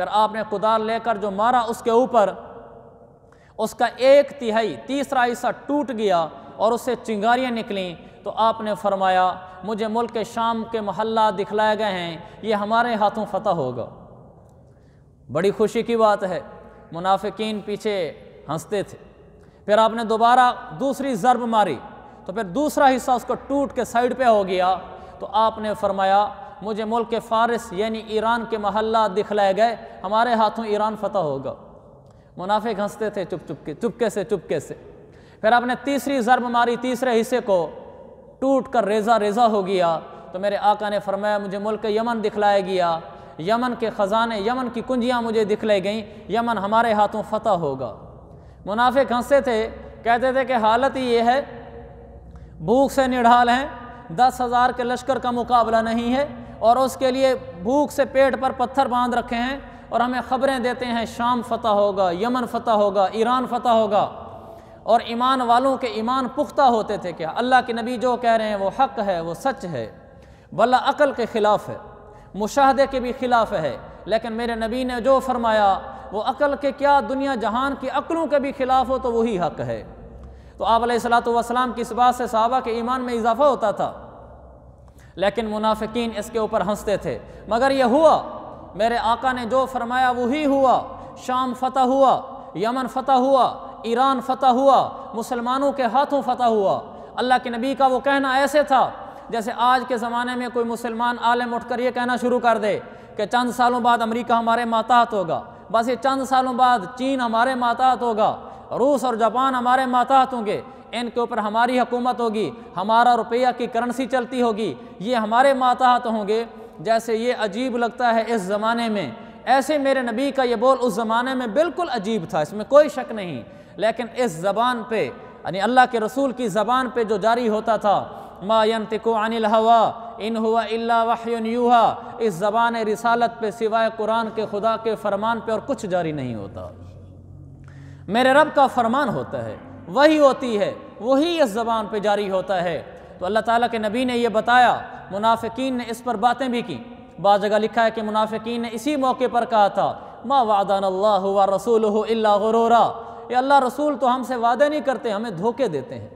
پھر آپ نے کدال لے کر جو مارا اس کے اوپر، اس کا 1/3 تیسرا حصہ ٹوٹ گیا اور اس سے چنگاریاں نکلیں، تو آپ نے فرمایا مجھے ملک شام کے محلہ دکھلائے گئے ہیں، یہ ہمارے ہاتھوں فتح ہوگا۔ بڑی خوشی کی بات ہے، منافقین پیچھے ہنستے تھے۔ پھر آپ نے دوبارہ دوسری ضرب ماری تو پھر دوسرا حصہ اس کو ٹوٹ کے سائڈ پہ ہو گیا، تو آپ نے فرمایا مجھے ملک فارس یعنی ایران کے محلہ دکھلائے گئے، ہمارے ہاتھوں ایران فتح ہوگا۔ منافق ہنستے تھے چپکے سے۔ پھر آپ نے تیسری ضرب ماری، تیسرے حصے کو ٹوٹ کر ریزہ ریزہ ہو گیا، تو میرے آقا نے فرمایا مجھے ملک یمن دکھلایا گیا، یمن کے خزانے، یمن کی کنجیاں مجھے دکھلائی گئیں، یمن ہمارے ہاتھوں فتح ہوگا۔ منافق ہنستے تھے، کہتے تھے کہ حالت ہی یہ ہے، بھوک سے نڈھال ہیں، 10,000 کے لشکر کا مقابلہ نہیں ہے، اور اس کے لیے بھوک سے پیٹ پر پتھر باندھ رکھے ہیں، اور ہمیں خبریں دیتے ہیں شام فتح ہوگا، یمن فتح ہوگا، ایران فتح ہوگا۔ اور ایمان والوں کے ایمان پختہ ہوتے تھے کہ اللہ کے نبی جو کہہ رہے ہیں وہ حق ہے، وہ سچ ہے، بلّہ عقل کے خلاف ہے، مشاہدے کے بھی خلاف ہے، لیکن میرے نبی نے جو فرمایا وہ عقل کے کیا، دنیا جہان کی عقلوں کے بھی خلاف ہو تو وہی حق ہے۔ تو آپ علیہ السلام کی اس بات سے صحابہ کے ایمان میں اضافہ ہوتا تھا، لیکن منافقین اس کے اوپر ہنستے تھے۔ مگر یہ ہوا، میرے آقا نے جو فرمایا وہی ہوا، شام فتح ہوا، یمن فتح ہوا، ایران فتح ہوا، مسلمانوں کے ہاتھوں فتح ہوا۔ اللہ کے نبی کا وہ کہنا ایسے تھا جیسے آج کے زمانے میں کوئی مسلمان عالم اٹھ کر یہ کہنا شروع کر دے کہ چند سالوں بعد امریکہ ہمارے ماتحت ہوگا، بس یہ چند سالوں بعد چین ہمارے ماتحت ہوگا، روس اور جاپان ہمارے ماتحت ہوں گے، ان کے اوپر ہماری حکومت ہوگی، ہمارا روپیہ کی کرنسی چلتی ہوگی، یہ ہمارے ماتحت ہوں گے۔ جیسے یہ عجیب لگتا ہے اس زمانے میں، ایسے میرے نبی کا یہ بول اس زمانے میں بالکل عجیب تھا، اس میں کوئی شک نہیں، لیکن اس زبان پہ یعنی اللہ کے رسول کی زبان پہ جو جاری ہوتا تھا، ما ينطق عن الهوى ان هو الا وحی یوحى، اس زبان رسالت پہ سوائے قرآن کے خدا کے فرمان پہ اور کچھ جاری نہیں ہوتا، میرے رب کا فرمان ہوتا ہے، وہی ہوتی ہے، وہی اس زبان پہ جاری ہوتا ہے۔ تو اللہ تعالیٰ کے نبی نے یہ بتایا، منافقین نے اس پر باتیں بھی کی، بعض جگہ لکھا ہے کہ منافقین نے اسی موقع پر کہا تھا ما وعدنا اللہ ورسولہ الا غرورا، یہ اللہ رسول تو ہم سے وعدے نہیں کرتے، ہمیں دھوکے دیتے ہیں۔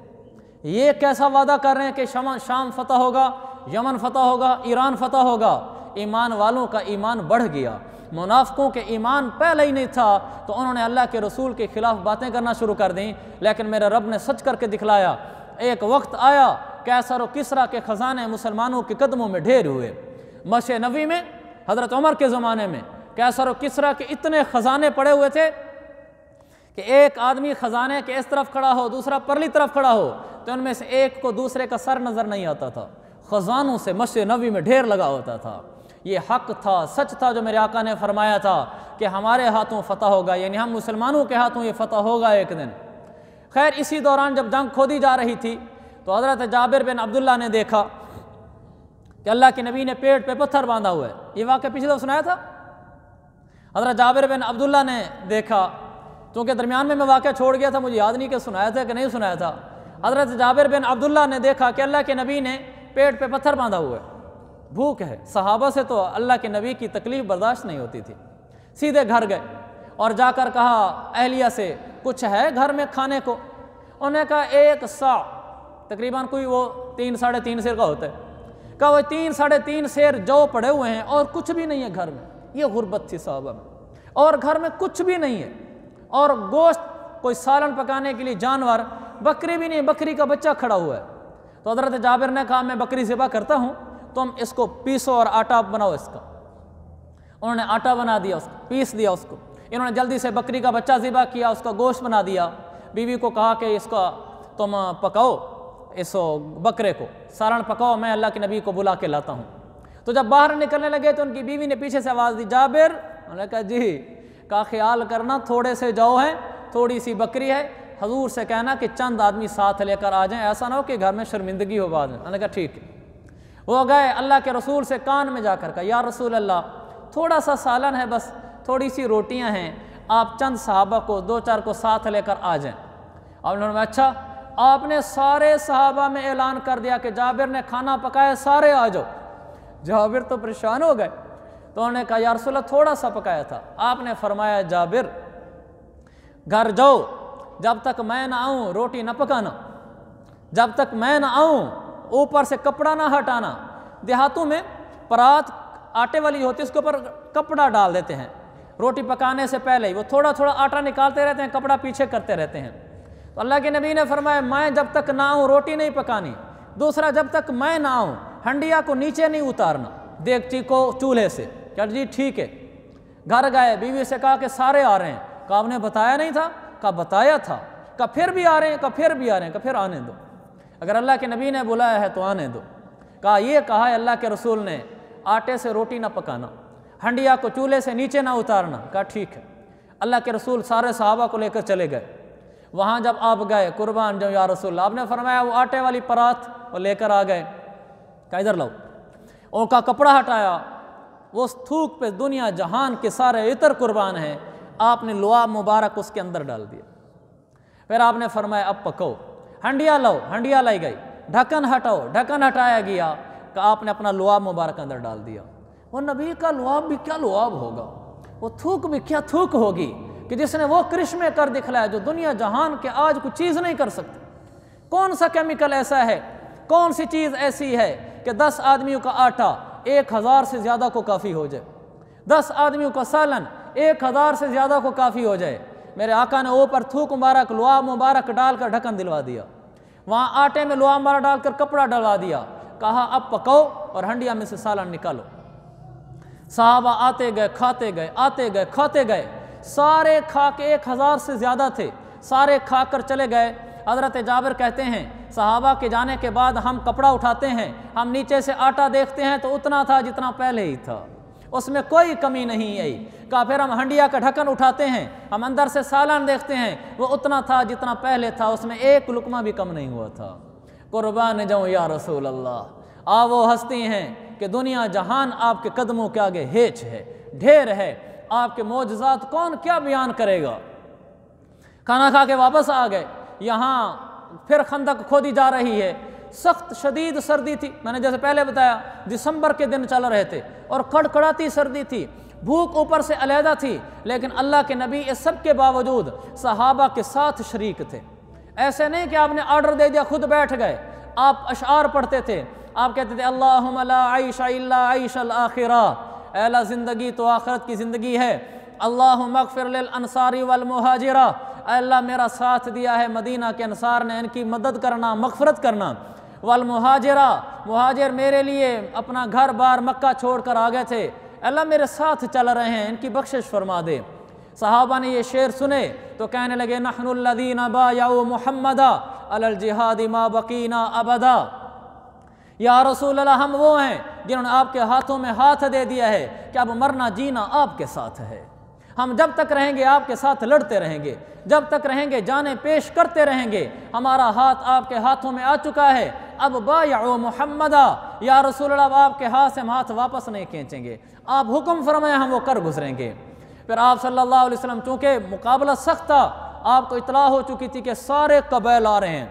یہ کیسا وعدہ کر رہے ہیں کہ شام فتح ہوگا، یمن فتح ہوگا، ایران فتح ہوگا؟ ایمان والوں کا ایمان بڑھ گیا، منافقوں کے ایمان پہلے ہی نہیں تھا، تو انہوں نے اللہ کے رسول کے خلاف باتیں کرنا شروع کر دیں، لیکن میرے رب نے سچ کر کے دکھلایا۔ ایک وقت آیا کیسر و کسریٰ کے خزانے مسلمانوں کے قدموں میں ڈھیر ہوئے۔ مسجد نبوی میں حضرت عمر کے زمانے میں کیسر و کسریٰ کے اتنے خزانے پڑے ہوئے تھے کہ ایک آدمی خزانے کے اس طرف کھڑا ہو، دوسرا پرلی طرف کھڑا ہو، تو ان میں سے ایک کو دوسرے کا سر نظر نہیں آتا تھا، خزانوں سے مسجد نبوی میں ڈھیر لگا ہوتا تھا۔ یہ حق تھا، سچ تھا جو میرے آقا نے فرمایا تھا کہ ہمارے ہاتھوں فتح ہوگا، یعنی ہم مسلمانوں کے ہاتھوں یہ فتح ہوگا ایک دن۔ خیر اسی دوران جب جنگ کھودی جا رہی تھی تو حضرت جابر بن عبداللہ نے دیکھا کہ اللہ کے نبی نے پیٹ پہ پتھر باندھا ہوا ہے، یہ واقعہ پچھلے دفعہ سنایا تھا۔ حضرت جابر بن عبداللہ نے دیکھا، کیونکہ درمیان میں واقعہ چھوڑ گیا تھا، مجھے یاد نہیں کہ سنایا تھا کہ نہیں سنایا تھا۔ حضرت جابر بن عبداللہ نے دیکھا کہ اللہ کے نبی نے پیٹ پہ پتھر باندھا ہوا ہے، بھوک ہے، صحابہ سے تو اللہ کے نبی کی تکلیف برداشت نہیں ہوتی تھی۔ سیدھے گھر گئے اور جا کر کہا اہلیہ سے کچھ ہے گھر میں کھانے کو؟ انہوں نے کہا 1 سا، تقریباً کوئی وہ 3 ساڑھے 3 سیر کا ہوتا ہے، کہا وہ 3 ساڑھے 3 سیر جو پڑے ہوئے ہیں اور کچھ بھی نہیں ہے گھر میں۔ یہ غربت تھی صحابہ میں، اور گھر میں کچھ بھی نہیں ہے، اور گوشت کوئی سالن پکانے کے لیے جانور، بکری بھی نہیں، بکری کا بچہ کھڑا ہوا ہے۔ تو حضرت جابر نے کہا میں بکری ذبح کرتا ہوں، تم اس کو پیسو اور آٹا بناؤ اس کا۔ انہوں نے آٹا بنا دیا، اس کو پیس دیا، اس کو انہوں نے جلدی سے بکری کا بچہ ذبح کیا، اس کا گوشت بنا دیا، بیوی کو کہا کہ اس کا تم پکاؤ، اس بکرے کو سالن پکاؤ، میں اللہ کے نبی کو بلا کے لاتا ہوں۔ تو جب باہر نکلنے لگے تو ان کی بیوی نے پیچھے سے آواز دی جابر، انہوں نے کہا جی، کا خیال کرنا تھوڑے سے جو ہے، تھوڑی سی بکری ہے، حضور سے کہنا کہ چند آدمی ساتھ لے کر آ جائیں، ایسا نہ ہو کہ گھر میں شرمندگی ہو بعد میں۔ انہوں نے کہا ٹھیک ہے۔ وہ گئے اللہ کے رسول سے کان میں جا کر کہا یا رسول اللہ تھوڑا سا سالن ہے، بس تھوڑی سی روٹیاں ہیں، آپ چند صحابہ کو 2-4 کو ساتھ لے کر آ جائیں۔ اور انہوں نے اچھا، آپ نے سارے صحابہ میں اعلان کر دیا کہ جابر نے کھانا پکایا، سارے آ جاؤ۔ جابر تو پریشان ہو گئے، تو انہوں نے کہا یا رسول اللہ تھوڑا سا پکایا تھا۔ آپ نے فرمایا جابر گھر جاؤ، جب تک میں نہ آؤں روٹی نہ پکانا، جب تک میں نہ آؤں اوپر سے کپڑا نہ ہٹانا۔ دیہاتوں میں پرات آٹے والی ہوتی ہے، اس کے اوپر کپڑا ڈال دیتے ہیں روٹی پکانے سے پہلے ہی، وہ تھوڑا تھوڑا آٹا نکالتے رہتے ہیں، کپڑا پیچھے کرتے رہتے ہیں۔ تو اللہ کے نبی نے فرمایا میں جب تک نہ آؤں روٹی نہیں پکانی، دوسرا جب تک میں نہ آؤں ہنڈیا کو نیچے نہیں اتارنا دیگچی کو چولہے سے۔ کہ جی ٹھیک ہے۔ گھر گئے، بیوی سے کہا کہ سارے آ رہے ہیں، کہا آپ نے بتایا نہیں تھا؟ کہا بتایا تھا۔ کہا پھر بھی آ رہے ہیں؟ کہا پھر بھی آ رہے ہیں۔ کہا پھر آنے دو، اگر اللہ کے نبی نے بلایا ہے تو آنے دو۔ کہا یہ کہا ہے اللہ کے رسول نے آٹے سے روٹی نہ پکانا، ہنڈیا کو چولہے سے نیچے نہ اتارنا۔ کہا ٹھیک ہے۔ اللہ کے رسول سارے صحابہ کو لے کر چلے گئے۔ وہاں جب آپ گئے قربان جو یا رسول اللہ، آپ نے فرمایا وہ آٹے والی پرات وہ لے کر آ گئے۔ کہا ادھر لاؤ، ان کا کپڑا ہٹایا، وہ اس تھوک پہ دنیا جہان کے سارے عطر قربان ہیں، آپ نے لعاب مبارک اس کے اندر ڈال دیا۔ پھر آپ نے فرمایا اب پکاؤ، ہنڈیا لاؤ، ہنڈیا لائی گئی، ڈھکن ہٹاؤ، ڈھکن ہٹایا گیا، کہ آپ نے اپنا لعاب مبارک اندر ڈال دیا۔ وہ نبی کا لعاب بھی کیا لعاب ہوگا، وہ تھوک بھی کیا تھوک ہوگی کہ جس نے وہ کرشمے کر دکھلایا جو دنیا جہان کے آج کوئی چیز نہیں کر سکتی۔ کون سا کیمیکل ایسا ہے، کون سی چیز ایسی ہے کہ 10 آدمیوں کا آٹا 1000 سے زیادہ کو کافی ہو جائے، 10 آدمیوں کا سالن 1000 سے زیادہ کو کافی ہو جائے۔ میرے آقا نے اوپر تھوک مبارک لعاب مبارک ڈال کر ڈھکن دلوا دیا، وہاں آٹے میں لعاب مبارک ڈال کر کپڑا ڈلوا دیا، کہا اب پکاؤ اور ہنڈیا میں سے سالن نکالو۔ صحابہ آتے گئے کھاتے گئے، آتے گئے کھاتے گئے، سارے کھا کے 1000 سے زیادہ تھے، سارے کھا کر چلے گئے۔ حضرت جابر کہتے ہیں صحابہ کے جانے کے بعد ہم کپڑا اٹھاتے ہیں، ہم نیچے سے آٹا دیکھتے ہیں تو اتنا تھا جتنا پہلے ہی تھا، اس میں کوئی کمی نہیں آئی۔ کہا پھر ہم ہنڈیا کا ڈھکن اٹھاتے ہیں، ہم اندر سے سالن دیکھتے ہیں، وہ اتنا تھا جتنا پہلے تھا، اس میں ایک لقمہ بھی کم نہیں ہوا تھا۔ قربان جاؤں یا رسول اللہ، آپ وہ ہستی ہیں کہ دنیا جہان آپ کے قدموں کے آگے ہیچ ہے، ڈھیر ہے، آپ کے معجزات کون کیا بیان کرے گا۔ کھانا کھا کے واپس آ گئے، یہاں پھر خندق کھودی جا رہی ہے، سخت شدید سردی تھی، میں نے جیسے پہلے بتایا دسمبر کے دن چل رہے تھے اور کڑکڑاتی سردی تھی، بھوک اوپر سے علیحدہ تھی، لیکن اللہ کے نبی اس سب کے باوجود صحابہ کے ساتھ شریک تھے۔ ایسے نہیں کہ آپ نے آرڈر دے دیا خود بیٹھ گئے، آپ اشعار پڑھتے تھے، آپ کہتے تھے اللہم لا عیش الا عیش الآخرہ، اے اللہ زندگی تو آخرت کی زندگی ہے، اللہم اغفر للانصار والمہاجرہ، اے اللہ میرا ساتھ دیا ہے مدینہ کے انصار نے، ان کی مدد کرنا، مغفرت کرنا، والمہاجرہ، مہاجر میرے لیے اپنا گھر بار مکہ چھوڑ کر آ گئے تھے، اللہ میرے ساتھ چل رہے ہیں، ان کی بخشش فرما دے۔ صحابہ نے یہ شعر سنے تو کہنے لگے نحن الذین بایعوا محمدا علی الجہاد ما بقینا ابدا، یا رسول اللہ ہم وہ ہیں جنہوں نے آپ کے ہاتھوں میں ہاتھ دے دیا ہے کہ اب مرنا جینا آپ کے ساتھ ہے، ہم جب تک رہیں گے آپ کے ساتھ لڑتے رہیں گے، جب تک رہیں گے جانیں پیش کرتے رہیں گے، ہمارا ہاتھ آپ کے ہاتھوں میں آ چکا ہے، اب بایعوا محمدا، یا رسول اللہ آپ کے ہاتھ سے ہم ہاتھ واپس نہیں کھینچیں گے، آپ حکم فرمائیں ہم وہ کر گزریں گے۔ پھر آپ صلی اللہ علیہ وسلم چونکہ مقابلہ سخت تھا، آپ کو اطلاع ہو چکی تھی کہ سارے قبائل آ رہے ہیں،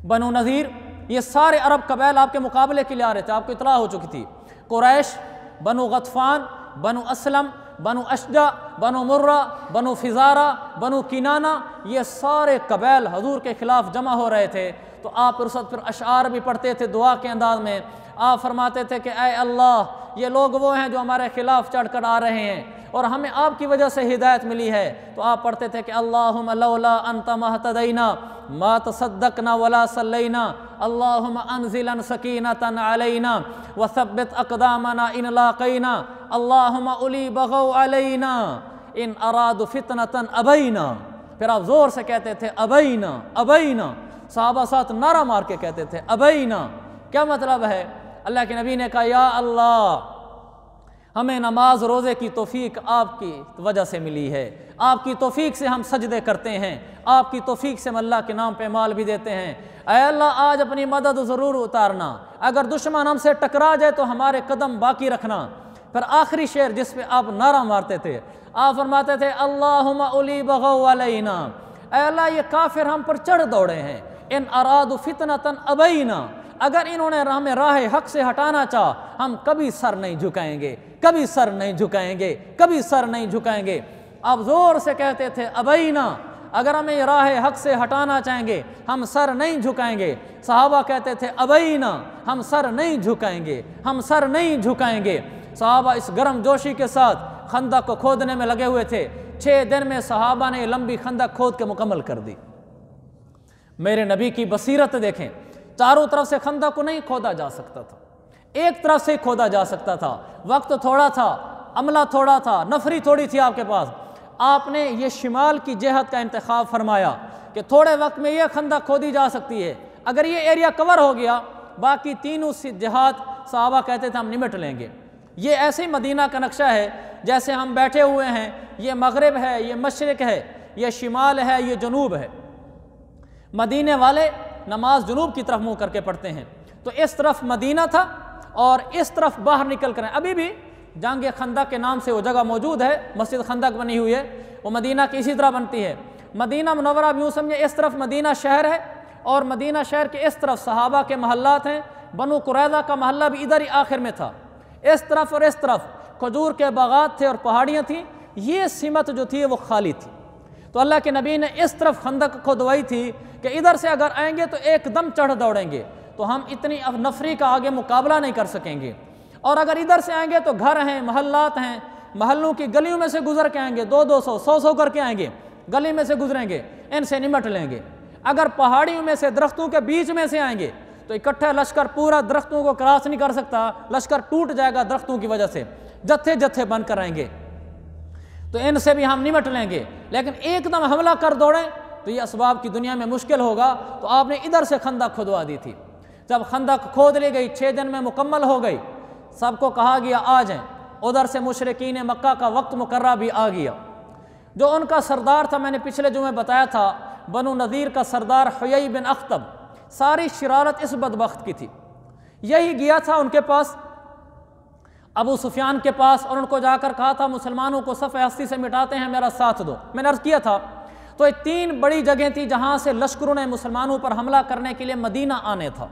بنو نذیر یہ سارے عرب قبائل آپ کے مقابلے کے لیے آ رہے تھے، آپ کو اطلاع ہو چکی تھی، قریش، بنو غطفان، بنو اسلم، بنو اشجع، بنو مرہ، بنو فزارہ، بنو کنانہ، یہ سارے قبائل حضور کے خلاف جمع ہو رہے تھے۔ تو آپ اس وقت پھر اشعار بھی پڑھتے تھے دعا کے انداز میں، آپ فرماتے تھے کہ اے اللہ یہ لوگ وہ ہیں جو ہمارے خلاف چڑھ کر آ رہے ہیں اور ہمیں آپ کی وجہ سے ہدایت ملی ہے۔ تو آپ پڑھتے تھے کہ اللہم لولا انت مہتدینا ما تصدقنا ولا صلینا، اللہم انزلا سکینتا علینا وثبت اقدامنا ان لاقینا، اللہم اولی بغوا علینا ان ارادوا فتنة ابینا۔ پھر آپ زور سے کہتے تھے ابینا ابینا، صحابہ ساتھ نعرہ مار کے کہتے تھے ابینا۔ کیا مطلب ہے؟ اللہ کے نبی نے کہا یا اللہ ہمیں نماز روزے کی توفیق آپ کی وجہ سے ملی ہے، آپ کی توفیق سے ہم سجدے کرتے ہیں، آپ کی توفیق سے ہم اللہ کے نام پہ مال بھی دیتے ہیں، اے اللہ آج اپنی مدد ضرور اتارنا، اگر دشمن ہم سے ٹکرا جائے تو ہمارے قدم باقی رکھنا۔ پھر آخری شعر جس پہ آپ نعرہ مارتے تھے، آپ فرماتے تھے اللہم اولی بغوا علینا، اے اللہ یہ کافر ہم پر چڑھ دوڑے ہیں، ان ارادوا فتنة ابینا، اگر انہوں نے ہمیں راہ حق سے ہٹانا چاہ ہم کبھی سر نہیں جھکائیں گے۔ کبھی سر نہیں جھکائیں گے، کبھی سر نہیں جھکائیں گے۔ آپ زور سے کہتے تھے ابینا، اگر ہمیں راہ حق سے ہٹانا چاہیں گے ہم سر نہیں جھکائیں گے۔ صحابہ کہتے تھے ابینا، ہم سر نہیں جھکائیں گے، ہم سر نہیں جھکائیں گے۔ صحابہ اس گرم جوشی کے ساتھ خندق کو کھودنے میں لگے ہوئے تھے۔ 6 دن میں صحابہ نے لمبی خندق کھود کے مکمل کر دی۔ میرے نبی کی بصیرت دیکھیں، چاروں طرف سے خندق کو نہیں کھودا جا سکتا تھا، ایک طرف سے کھودا جا سکتا تھا۔ وقت تھوڑا تھا، عملہ تھوڑا تھا، نفری تھوڑی تھی آپ کے پاس۔ آپ نے یہ شمال کی جہت کا انتخاب فرمایا کہ تھوڑے وقت میں یہ خندق کھودی جا سکتی ہے، اگر یہ ایریا کور ہو گیا باقی تینوں جہات صحابہ کہتے تھے ہم نمٹ لیں گے۔ یہ ایسے مدینہ کا نقشہ ہے جیسے ہم بیٹھے ہوئے ہیں، یہ مغرب ہے، یہ مشرق ہے، یہ شمال ہے، یہ جنوب ہے۔ مدینے والے نماز جنوب کی طرف منہ کر کے پڑھتے ہیں، تو اس طرف مدینہ تھا اور اس طرف باہر نکل کر ابھی بھی جنگ خندق کے نام سے وہ جگہ موجود ہے، مسجد خندق بنی ہوئی ہے، وہ مدینہ کی اسی طرح بنتی ہے۔ مدینہ منورہ یوں سمجھے اس طرف مدینہ شہر ہے اور مدینہ شہر کے اس طرف صحابہ کے محلات ہیں۔ بنو قریظہ کا محلہ بھی ادھر ہی آخر میں تھا۔ اس طرف اور اس طرف کھجور کے باغات تھے اور پہاڑیاں تھیں، یہ سمت جو تھی وہ خالی تھی۔ تو اللہ کے نبی نے اس طرف خندق کھودوائی تھی کہ ادھر سے اگر آئیں گے تو ایک دم چڑھ دوڑیں گے، تو ہم اتنی نفری کا آگے مقابلہ نہیں کر سکیں گے، اور اگر ادھر سے آئیں گے تو گھر ہیں، محلات ہیں، محلوں کی گلیوں میں سے گزر کے آئیں گے، 200 100 کر کے آئیں گے، گلی میں سے گزریں گے، ان سے نمٹ لیں گے۔ اگر پہاڑیوں میں سے درختوں کے بیچ میں سے آئیں گے تو اکٹھا لشکر پورا درختوں کو کراس نہیں کر سکتا، لشکر ٹوٹ جائے گا درختوں کی وجہ سے، جتھے جتھے بن کر آئیں گے، تو ان سے بھی ہم نمٹ لیں گے۔ لیکن ایک دم حملہ کر دوڑیں تو یہ اسباب کی دنیا میں مشکل ہوگا، تو آپ نے ادھر سے خندق کھودوا دی تھی۔ جب خندق کھود لی گئی، 6 دن میں مکمل ہو گئی، سب کو کہا گیا آ جائیں۔ ادھر سے مشرکین مکہ کا وقت مقررہ بھی آ گیا۔ جو ان کا سردار تھا، میں نے پچھلے جمعے بتایا تھا، بنو نذیر کا سردار حیی بن اخطب، ساری شرارت اس بدبخت کی تھی۔ یہی گیا تھا ان کے پاس، ابو سفیان کے پاس، اور ان کو جا کر کہا تھا مسلمانوں کو صف ہستی سے مٹاتے ہیں، میرا ساتھ دو۔ میں نے عرض کیا تھا تو یہ 3 بڑی جگہیں تھیں جہاں سے لشکروں نے مسلمانوں پر حملہ کرنے کے لیے مدینہ آنے تھا۔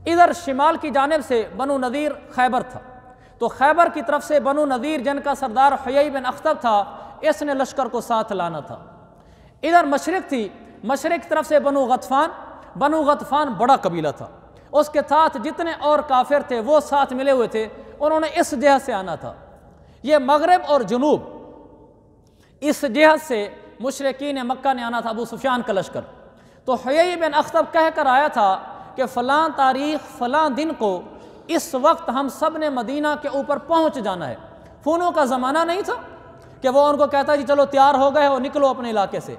ادھر شمال کی جانب سے بنو نذیر خیبر تھا، تو خیبر کی طرف سے بنو نذیر جن کا سردار حیی بن اخطب تھا، اس نے لشکر کو ساتھ لانا تھا۔ ادھر مشرق تھی، مشرق کی طرف سے بنو غطفان بڑا قبیلہ تھا، اس کے ساتھ جتنے اور کافر تھے وہ ساتھ ملے ہوئے تھے، انہوں نے اس جہت سے آنا تھا۔ یہ مغرب اور جنوب اس جہت سے مشرکین مکہ نے آنا تھا، ابو سفیان کا لشکر۔ تو حیی بن اخطب کہہ کر آیا تھا کہ فلاں تاریخ فلاں دن کو اس وقت ہم سب نے مدینہ کے اوپر پہنچ جانا ہے۔ فونوں کا زمانہ نہیں تھا کہ وہ ان کو کہتا جی چلو تیار ہو گئے ہو نکلو اپنے علاقے سے،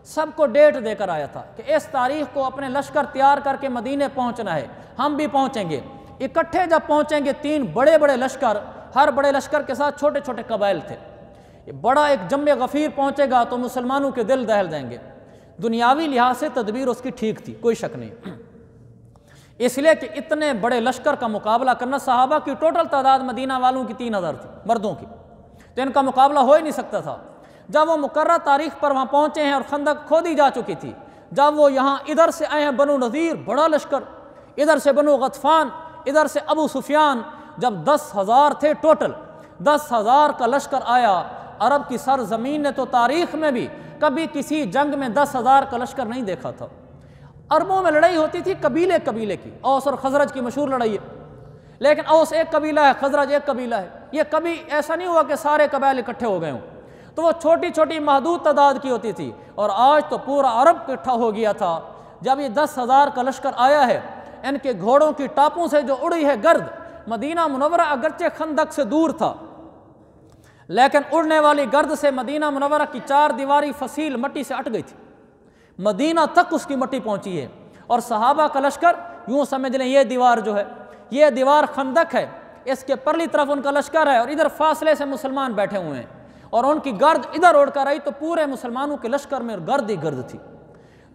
سب کو ڈیٹ دے کر آیا تھا کہ اس تاریخ کو اپنے لشکر تیار کر کے مدینے پہنچنا ہے، ہم بھی پہنچیں گے۔ اکٹھے جب پہنچیں گے 3 بڑے بڑے لشکر، ہر بڑے لشکر کے ساتھ چھوٹے چھوٹے قبائل تھے، بڑا ایک جم غفیر پہنچے گا تو مسلمانوں کے دل دہل دیں گے۔ دنیاوی لحاظ سے تدبیر اس کی ٹھیک تھی، کوئی شک نہیں، اس لیے کہ اتنے بڑے لشکر کا مقابلہ کرنا، صحابہ کی ٹوٹل تعداد مدینہ والوں کی 3000 تھی مردوں کی، تو ان کا مقابلہ ہو ہی نہیں سکتا تھا۔ جب وہ مقررہ تاریخ پر وہاں پہنچے ہیں اور خندق کھودی جا چکی تھی، جب وہ یہاں ادھر سے آئے ہیں بنو نذیر بڑا لشکر، ادھر سے بنو غطفان، ادھر سے ابو سفیان، جب 10,000 تھے ٹوٹل، 10,000 کا لشکر آیا۔ عرب کی سرزمین نے تو تاریخ میں بھی کبھی کسی جنگ میں 10,000 کا لشکر نہیں دیکھا تھا۔ عربوں میں لڑائی ہوتی تھی قبیلے قبیلے کی، اوس اور خزرج کی مشہور لڑائی ہے، لیکن اوس ایک قبیلہ ہے، خزرج ایک قبیلہ ہے، یہ کبھی ایسا نہیں ہوا کہ سارے قبائل اکٹھے ہو گئے ہوں، تو وہ چھوٹی چھوٹی محدود تعداد کی ہوتی تھی، اور آج تو پورا عرب اکٹھا ہو گیا تھا۔ جب یہ 10,000 کا لشکر آیا ہے، ان کے گھوڑوں کی ٹاپوں سے جو اڑی ہے گرد، مدینہ منورہ اگرچہ خندق سے دور تھا لیکن اڑنے والی گرد سے مدینہ منورہ کی 4 دیواری فصیل مٹی سے اٹ گئی تھی، مدینہ تک اس کی مٹی پہنچی ہے۔ اور صحابہ کا لشکر یوں سمجھ لیں یہ دیوار جو ہے، یہ دیوار خندق ہے، اس کے پرلی طرف ان کا لشکر ہے، اور ادھر فاصلے سے مسلمان بیٹھے ہوئے ہیں، اور ان کی گرد ادھر اڑ کر آئی تو پورے مسلمانوں کے لشکر میں گرد ہی گرد تھی۔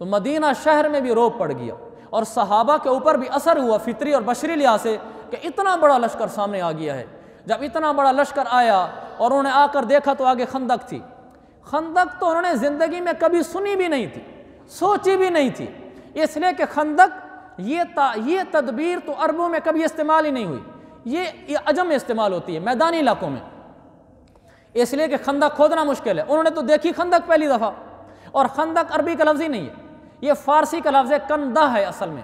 تو مدینہ شہر میں بھی روب پڑ گیا، اور صحابہ کے اوپر بھی اثر ہوا فطری اور بشری لحاظ سے کہ اتنا بڑا لشکر سامنے آ گیا ہے۔ جب اتنا بڑا لشکر آیا اور انہوں نے آ کر دیکھا تو آگے خندق تھی۔ خندق تو انہوں نے زندگی میں کبھی سنی بھی نہیں تھی، سوچی بھی نہیں تھی، اس لیے کہ خندق یہ تدبیر تو عربوں میں کبھی استعمال ہی نہیں ہوئی۔ یہ عجم میں استعمال ہوتی ہے میدانی علاقوں میں، اس لیے کہ خندق کھودنا مشکل ہے۔ انہوں نے تو دیکھی خندق پہلی دفعہ، اور خندق عربی کا لفظ ہی نہیں ہے، یہ فارسی کا لفظ ہے، کندہ ہے اصل میں،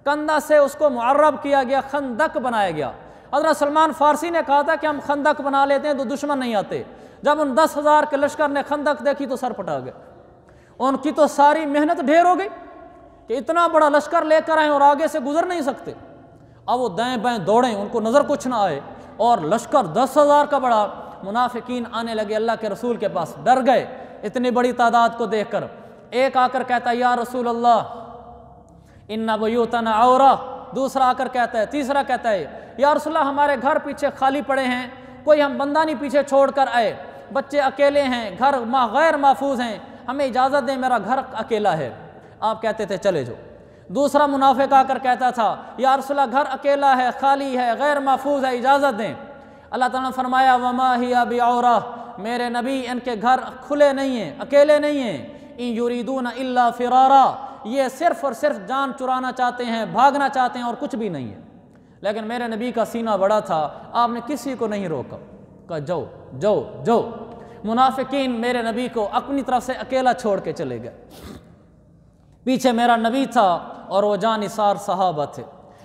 کندہ سے اس کو معرب کیا گیا، خندق بنایا گیا۔ حضرت سلمان فارسی نے کہا تھا کہ ہم خندق بنا لیتے ہیں تو دشمن نہیں آتے۔ جب ان 10,000 کے لشکر نے خندق دیکھی تو سر پٹا گئے، ان کی تو ساری محنت ڈھیر ہو گئی کہ اتنا بڑا لشکر لے کر آئیں اور آگے سے گزر نہیں سکتے۔ اب وہ دائیں بائیں دوڑیں، ان کو نظر کچھ نہ آئے، اور لشکر 10,000 کا بڑا، منافقین آنے لگے اللہ کے رسول کے پاس، ڈر گئے اتنی بڑی تعداد کو دیکھ کر۔ ایک آ کر کہتا ہے یا رسول اللہ ان بیوتنا عورہ، دوسرا آ کر کہتا ہے، تیسرا کہتا ہے یا رسول اللہ ہمارے گھر پیچھے خالی پڑے ہیں، کوئی ہم بندہ نہیں پیچھے چھوڑ کر آئے، بچے اکیلے ہیں، گھر غیر محفوظ ہیں، ہمیں اجازت دیں، میرا گھر اکیلا ہے۔ آپ کہتے تھے چلے جاؤ۔ دوسرا منافق آ کر کہتا تھا یا رسول اللہ گھر اکیلا ہے، خالی ہے، غیر محفوظ ہے، اجازت دیں۔ اللہ تعالیٰ نے فرمایا وما ہی بعورہ، میرے نبی ان کے گھر کھلے نہیں ہیں، اکیلے نہیں ہیں، ان یریدون الا فرارا، یہ صرف اور صرف جان چرانا چاہتے ہیں، بھاگنا چاہتے ہیں اور کچھ بھی نہیں ہے۔ لیکن میرے نبی کا سینہ بڑا تھا، آپ نے کسی کو نہیں روکا، کہا جاؤ جاؤ جاؤ۔ منافقین میرے نبی کو اپنی طرف سے اکیلا چھوڑ کے چلے گئے، پیچھے میرا نبی تھا اور وہ جانثار صحابہ تھے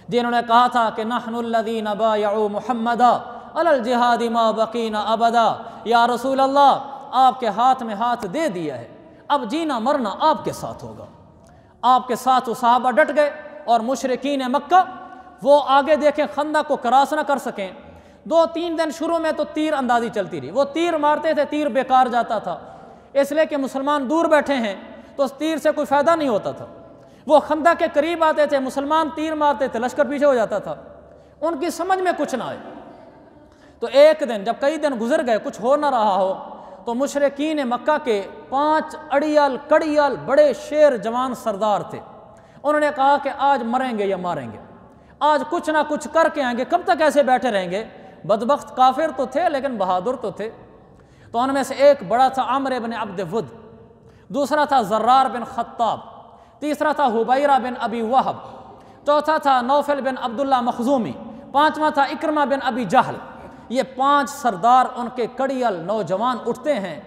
جنہوں نے کہا تھا کہ نحن الذین بایعوا محمدا علی الجہاد ما بقینا ابدا، یا رسول اللہ آپ کے ہاتھ میں ہاتھ دے دیا ہے، اب جینا مرنا آپ کے ساتھ ہوگا۔ آپ کے ساتھ وہ صحابہ ڈٹ گئے، اور مشرکین مکہ وہ آگے دیکھیں خندق کو کراس نہ کر سکیں۔ 2-3 دن شروع میں تو تیر اندازی چلتی رہی، وہ تیر مارتے تھے، تیر بیکار جاتا تھا، اس لیے کہ مسلمان دور بیٹھے ہیں تو اس تیر سے کوئی فائدہ نہیں ہوتا تھا۔ وہ خندق کے قریب آتے تھے، مسلمان تیر مارتے تھے، لشکر پیچھے ہو جاتا تھا، ان کی سمجھ میں کچھ نہ آئے۔ تو ایک دن جب کئی دن گزر گئے، کچھ ہو نہ رہا ہو، تو مشرکین مکہ کے 5 اڑیال کڑیال بڑے شیر جوان سردار تھے، انہوں نے کہا کہ آج مریں گے یا ماریں گے، آج کچھ نہ کچھ کر کے آئیں گے، کب تک ایسے بیٹھے رہیں گے۔ بدبخت کافر تو تھے لیکن بہادر تو تھے۔ تو ان میں سے ایک بڑا تھا عمرو بن عبد ود، دوسرا تھا زرار بن خطاب، تیسرا تھا حبیرہ بن ابی وہب، چوتھا تھا نوفل بن عبداللہ مخزومی، پانچواں تھا اکرمہ بن ابی جہل۔ یہ 5 سردار ان کے کڑیل نوجوان اٹھتے ہیں۔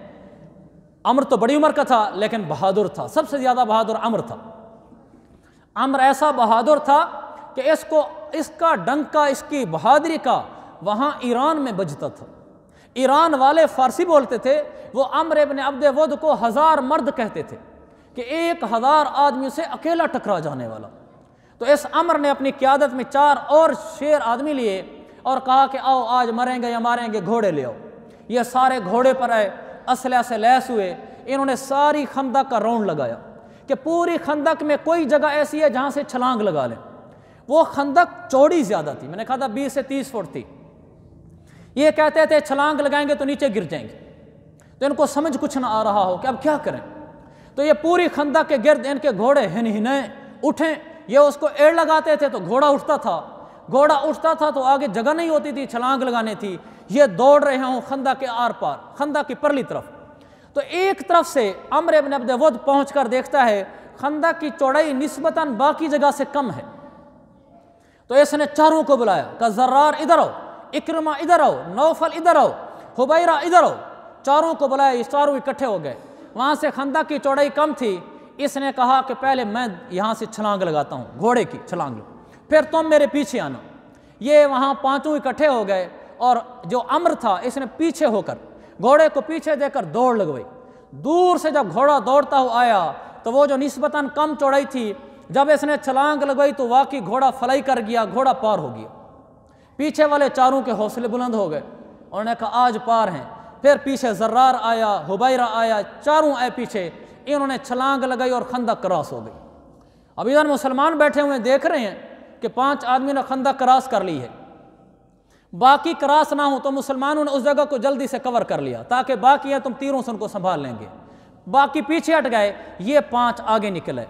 عمر تو بڑی عمر کا تھا لیکن بہادر تھا، سب سے زیادہ بہادر عمر تھا۔ عمر ایسا بہادر تھا کہ اس کا ڈنکا، اس کی بہادری کا وہاں ایران میں بجتا تھا۔ ایران والے فارسی بولتے تھے، وہ عمرو بن عبد ود کو 1000 مرد کہتے تھے کہ 1000 آدمیوں سے اکیلا ٹکرا جانے والا۔ تو اس عمر نے اپنی قیادت میں 4 اور شیر آدمی لیے اور کہا کہ آؤ آج مریں گے یا ماریں گے، گھوڑے لے آؤ۔ یہ سارے گھوڑے پر آئے، اسلحہ سے لیس ہوئے، انہوں نے ساری خندق کا راؤنڈ لگایا کہ پوری خندق میں کوئی جگہ ایسی ہے جہاں سے چھلانگ لگا لیں۔ وہ خندق چوڑی زیادہ تھی، میں نے کہا تھا 20 سے 30 فٹ تھی۔ یہ کہتے تھے چھلانگ لگائیں گے تو نیچے گر جائیں گے، تو ان کو سمجھ کچھ نہ آ رہا ہو کہ اب کیا کریں۔ تو یہ پوری خندق کے گرد ان کے گھوڑے ہنہنائیں اٹھیں، یہ اس کو ایڑ لگاتے تھے تو گھوڑا اٹھتا تھا، گھوڑا اٹھتا تھا تو آگے جگہ نہیں ہوتی تھی چھلانگ لگانے تھی، یہ دوڑ رہے ہوں خندق کے آر پار، خندق کی پرلی طرف۔ تو ایک طرف سے عمرو بن عبد ود پہنچ کر دیکھتا ہے خندق کی چوڑائی نسبتاً باقی جگہ سے کم ہے، تو اس نے چاروں کو بلایا کہ زرار ادھر آؤ، اکرمہ ادھر آؤ، نوفل ادھر آؤ، حبیرہ ادھر آؤ۔ چاروں کو بلایا، یہ چاروں اکٹھے ہو گئے۔ وہاں سے خندق کی چوڑائی کم تھی، اس نے کہا کہ پہلے میں یہاں سے چھلانگ لگاتا ہوں، گھوڑے کی چھلانگ لو، پھر تم میرے پیچھے آنا۔ یہ وہاں 5 اکٹھے ہو گئے، اور جو عمر تھا اس نے پیچھے ہو کر گھوڑے کو پیچھے دے کر دوڑ لگوائی۔ دور سے جب گھوڑا دوڑتا ہوا آیا تو وہ جو نسبتاً کم چوڑائی تھی، جب اس نے چھلانگ لگوائی تو واقعی گھوڑا فلائی کر گیا، گھوڑا پار ہو گیا۔ پیچھے والے چاروں کے حوصلے بلند ہو گئے، انہوں نے کہا آج پار ہیں۔ پھر پیچھے زرار آیا، حبیرہ آیا، چاروں آئے پیچھے، انہوں نے چھلانگ لگائی اور خندق کراس ہو گئی۔ اب ادھر مسلمان بیٹھے ہوئے دیکھ رہے ہیں کہ 5 آدمی نے خندق کراس کر لی ہے، باقی کراس نہ ہو تو مسلمانوں نے اس جگہ کو جلدی سے کور کر لیا تاکہ باقی ہیں تم تیروں سے ان کو سنبھال لیں گے۔ باقی پیچھے ہٹ گئے، یہ 5 آگے نکلے۔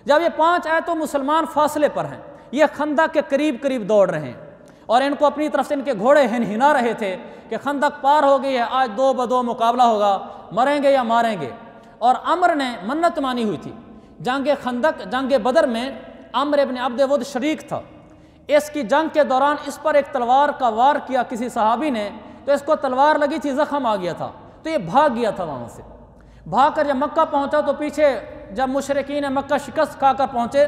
جب یہ 5 آئے تو مسلمان فاصلے پر ہیں، یہ خندق کے قریب قریب دوڑ رہے ہیں، اور ان کو اپنی طرف سے ان کے گھوڑے ہنہنا رہے تھے کہ خندق پار ہو گئی ہے، آج 2 ب2 مقابلہ ہوگا، مریں گے یا ماریں گے۔ اور عمر نے منت مانی ہوئی تھی، جنگ خندق، جنگ بدر میں عمرو بن عبد ود شریک تھا، اس کی جنگ کے دوران اس پر ایک تلوار کا وار کیا کسی صحابی نے، تو اس کو تلوار لگی تھی، زخم آ گیا تھا، تو یہ بھاگ گیا تھا وہاں سے۔ بھاگ کر جب مکہ پہنچا تو پیچھے جب مشرکین مکہ شکست کھا کر پہنچے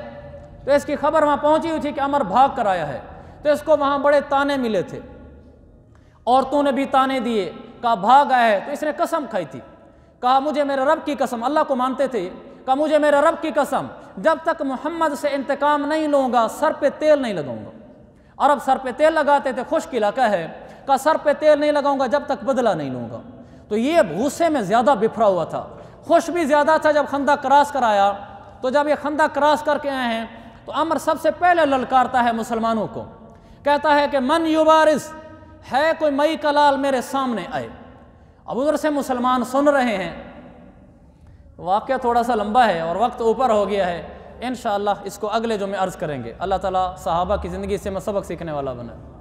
تو اس کی خبر وہاں پہنچی ہوئی تھی کہ عمر بھاگ کر آیا ہے، تو اس کو وہاں بڑے تانے ملے تھے، عورتوں نے بھی تانے دیے، کہا بھاگ آیا ہے۔ تو اس نے قسم کھائی تھی، کہا مجھے میرے رب کی قسم، اللہ کو مانتے تھے، کہا مجھے میرے رب کی قسم جب تک محمد سے انتقام نہیں لوں گا سر پہ تیل نہیں لگاؤں گا۔ عرب سر پہ تیل لگاتے تھے، خشک علاقہ ہے، کہا سر پہ تیل نہیں لگاؤں گا جب تک بدلہ نہیں لوں گا۔ تو یہ غصے میں زیادہ بفرا ہوا تھا، خوش بھی زیادہ تھا جب خندق کراس کر آیا۔ تو جب یہ خندق کراس کر کے آئے ہیں تو عمر سب سے پہلے للکارتا ہے مسلمانوں کو، کہتا ہے کہ من یبارز، ہے کوئی مئی کا لال میرے سامنے آئے۔ اب ادھر سے مسلمان سن رہے ہیں، واقعہ تھوڑا سا لمبا ہے اور وقت اوپر ہو گیا ہے، انشاءاللہ اس کو اگلے جمعے عرض کریں گے۔ اللہ تعالیٰ صحابہ کی زندگی سے میں سبق سیکھنے والا بنائے۔